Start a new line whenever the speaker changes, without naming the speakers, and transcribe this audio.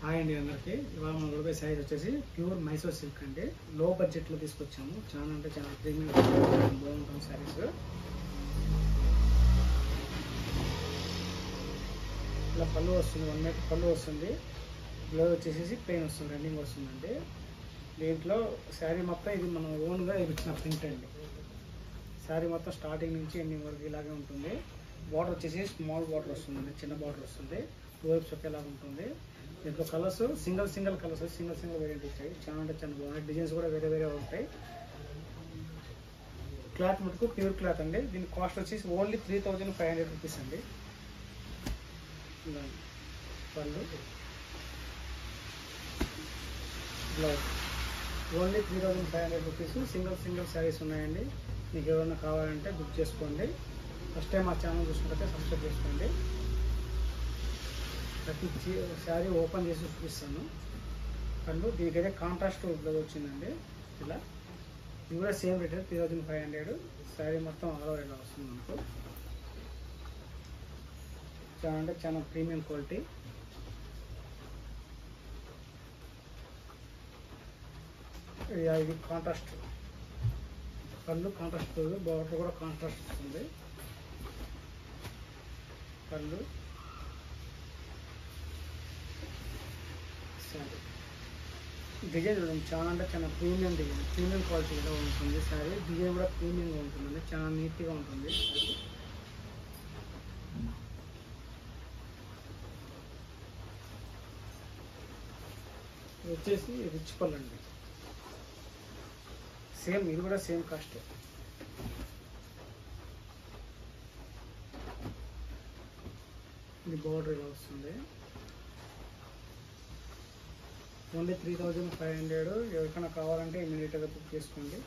Hi అండి అందరికీ. ఇవాళ మన ఉడిపే శారీస్ వచ్చేసి ప్యూర్ మైసూర్ సిల్క్ అండి. లో బడ్జెట్లో తీసుకొచ్చాము. చాలా అంటే చాలా ప్రీమియం బాగుంటుంది శారీస్. ఇలా పళ్ళు వస్తుంది, 1 మీటర్ పళ్ళు వస్తుంది. బ్లౌజ్ వచ్చేసి ప్లెయిన్ వస్తుంది, రన్నింగ్ వస్తుందండి. దీంట్లో శారీ మొత్తం ఇది మనం ఓన్గా ఇచ్చిన ప్రింట్ అండి. శారీ మొత్తం స్టార్టింగ్ నుంచి ఎండింగ్ వరకు ఇలాగే ఉంటుంది. బార్డర్ వచ్చేసి స్మాల్ బార్డర్ వస్తుందండి, చిన్న బార్డర్ వస్తుంది. టూ వైప్స్ ఒకేలాగా ఉంటుంది. దీంట్లో colours single colours single variant వచ్చాయి. చాలా అంటే చాలా బాగున్నాయి. డిజైన్స్ కూడా వేరే వేరే ఉంటాయి. క్లాత్ మటుకు ప్యూర్ క్లాత్ అండి. దీని కాస్ట్ వచ్చేసి ఓన్లీ 3500 రూపీస్ అండి. పళ్ళు blouse only 3500 rupees. Single saris ఉన్నాయండి. మీకు ఏమైనా కావాలంటే బుక్ చేసుకోండి. ఫస్ట్ టైం మా ఛానల్ చూసుకుంటే సబ్స్క్రైబ్ చేసుకోండి. ప్రతి శారీ ఓపెన్ చేసి చూపిస్తాను. కళ్ళు దీనికైతే కాంట్రాస్ట్ బ్లౌజ్ వచ్చిందండి. ఇలా ఇది కూడా సేమ్ రేట్ 3500. శారీ మొత్తం ఆల్ ఓవర్ ఇలా వస్తుంది మనకు. చాలా అంటే చాలా ప్రీమియం క్వాలిటీ. ఇది కాంట్రాస్ట్ కళ్ళు, కాంట్రాస్ట్ బ్లౌజ్, బార్డర్ కూడా కాంట్రాస్ట్ వస్తుంది. కళ్ళు డిజైన్ చాలా అంటే చాలా ప్రీమియం డిజైన్, ప్రీమియం క్వాలిటీగా ఉంటుంది. శారీ డిజైన్ కూడా ప్రీమియంగా ఉంటుందండి. చాలా నీట్గా ఉంటుంది. వచ్చేసి రిచ్ పళ్ళు అండి. సేమ్ ఇది కూడా సేమ్ కాస్ట్. ఇది బార్డర్ ఇలా వస్తుంది. ఓన్లీ 3500. ఎవరికైనా కావాలంటే ఇమీడియట్గా బుక్ చేసుకోండి.